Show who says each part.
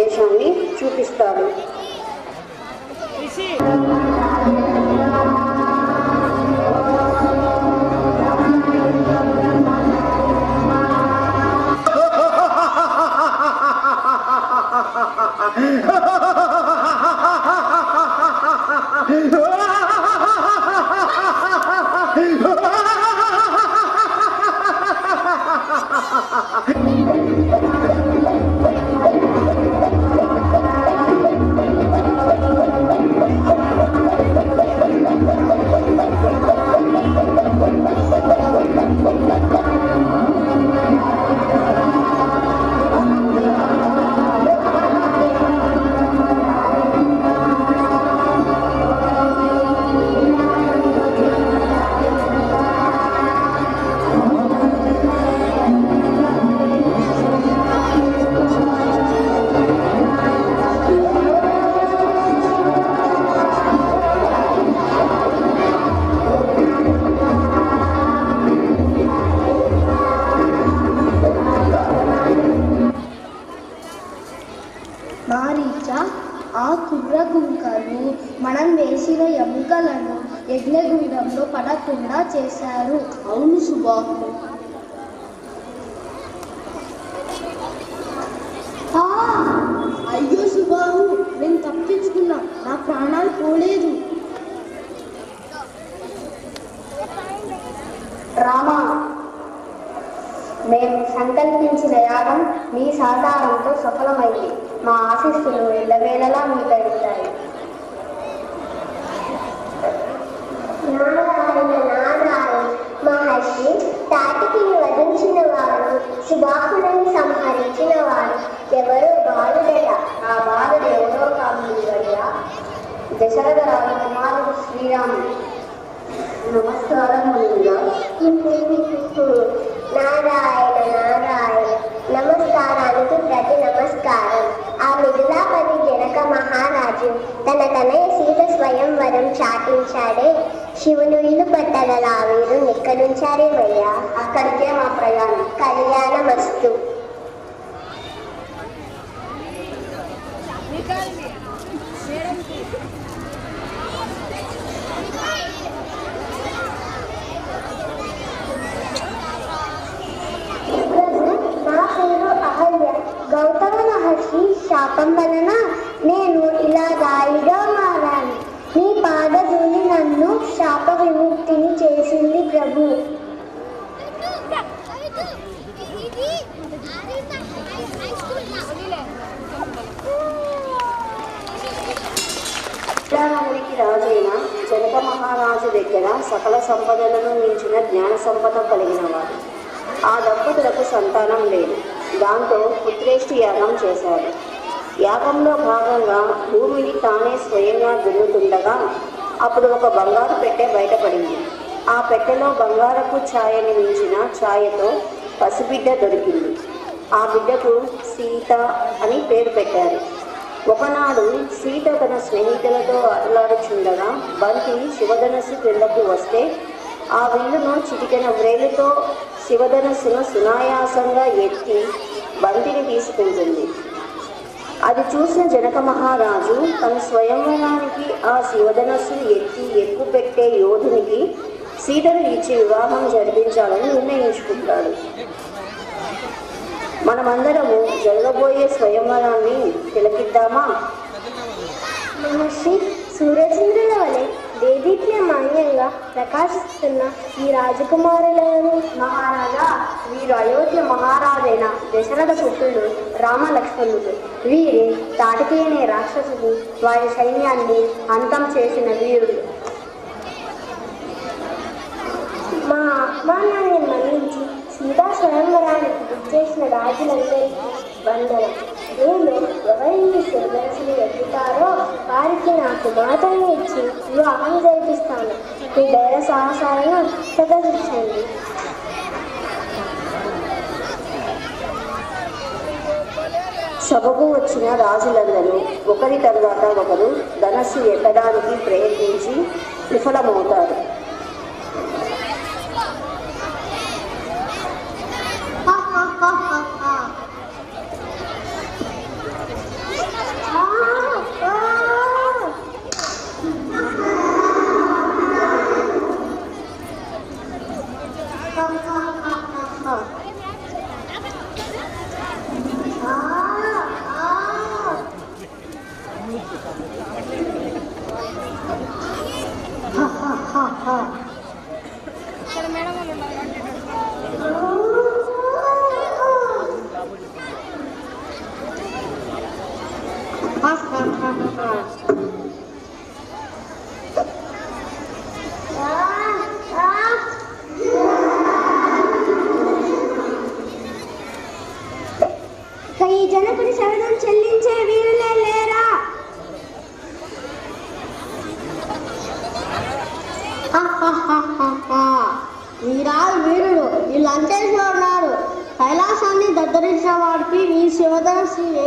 Speaker 1: సందేశాన్ని చూపిస్తాడు.
Speaker 2: ఆ కుర్రగుంకలు మనం వేసిన ఎముకలను యజ్ఞగుండంలో పడకుండా చేశారు.
Speaker 3: అవును సుబాహు.
Speaker 2: అయ్యో సుబాహు, నేను తప్పించుకున్నా, నా ప్రాణాలు పోలేదు.
Speaker 1: రామా, మేము సంకల్పించిన యాగం మీ సహకారంతో సఫలమైంది. మా ఆశీస్సులు ఎల్లవేళలా మీపై ఉంటాయి.
Speaker 4: మహర్షి తాటికిని వధించిన వాడు, సుబాహులను సంహరించిన వాడు ఎవరో బాలుడట.
Speaker 1: ఆ బాలుడు ఎవరో కాదు అయ్యా, దశరథ రాజకుమారుడు శ్రీరాముడు. నమస్కారం ముందుగా.
Speaker 4: నారాయణ నారాయణ, నమస్కారానికి ప్రతి నమస్కారం. ఆ మిథిలాపతి జనక మహారాజు తన తనయ సీత స్వయంవరం చాటించాడే. శివుని ఇల్లు పట్టగల ఆ వీరు ఎక్కడుంచారేమయ్యా?
Speaker 1: అక్కడికే మా ప్రయాణం.
Speaker 4: కళ్యాణమస్తు. గౌతమ మహర్షి శాపం వలన నేను ఇలా రాయిగా మారాను. నీ పాదధూళి నన్ను శాప విముక్తిని చేసింది ప్రభు.
Speaker 1: విద్యారానికి రాజైన జనక మహారాజు దగ్గర సకల సంపదలను మించిన జ్ఞాన సంపద కలిగిన వాడు. ఆ దంపతులకు సంతానం లేదు. దాంతో పుత్రేష్టి యాగం చేశాడు. యాగంలో భాగంగా భూమిని తానే స్వయంగా దున్నుతుండగా అప్పుడు ఒక బంగారు పెట్టె బయటపడింది. ఆ పెట్టెలో బంగారపు ఛాయని మించిన ఛాయతో పసిబిడ్డ దొరికింది. ఆ బిడ్డకు సీత అని పేరు పెట్టారు. ఒకనాడు సీత తన స్నేహితులతో ఆటలాడుచుండగా బంతి శివధనస్సు క్రిందకు వస్తే ఆ విల్లును చిటికెన వ్రేలుతో శివధనస్సును సునాయాసంగా ఎత్తి బంతిని తీసుకుంటుంది. అది చూసిన జనక మహారాజు తన స్వయంవరానికి ఆ శివధనస్సును ఎత్తి ఎక్కుపెట్టే యోధునికి సీతను ఇచ్చి వివాహం జరిపించాలని నిర్ణయించుకుంటాడు. మనమందరము జరగబోయే స్వయంవరాన్ని తిలకిద్దామా?
Speaker 4: మహర్షి, సూర్యచంద్రుల వలె దేదీప్యమాన్యంగా ప్రకాశిస్తున్న ఈ రాజకుమారులను.
Speaker 1: మహారాజా, వీరు అయోధ్య మహారాజైన దశరథ పుత్రుడు రామలక్ష్మణుడు. వీరి తాటికేనే రాక్షసుడు వారి సైన్యాన్ని అంతం చేసిన వీరుడు.
Speaker 4: మా ఆహ్వానాన్ని మన్నించి సీతా స్వయంవరానికి చేసిన రాజులందరికీ వందనం. నేను ఎవరిని శివధనస్సుని ఎత్తుతారో వారికి నా కుమార్తెను ఇచ్చి వివాహం జరిపిస్తాను. మీ ధైర్య సాహసాలను ప్రదర్శించండి.
Speaker 1: సభకు వచ్చిన రాజులందరూ ఒకరి తర్వాత ఒకరు ధనస్సు ఎత్తడానికి ప్రయత్నించి విఫలమవుతారు.
Speaker 4: ఈ జనకుని శరణం చెల్లించే వీరులే లేరా?
Speaker 2: వీరాలు వీరుడు ఈ లంకేశ్వరుడు కైలాసాన్ని దద్దరించిన వాడికి ఈ శివధనుసి ఏ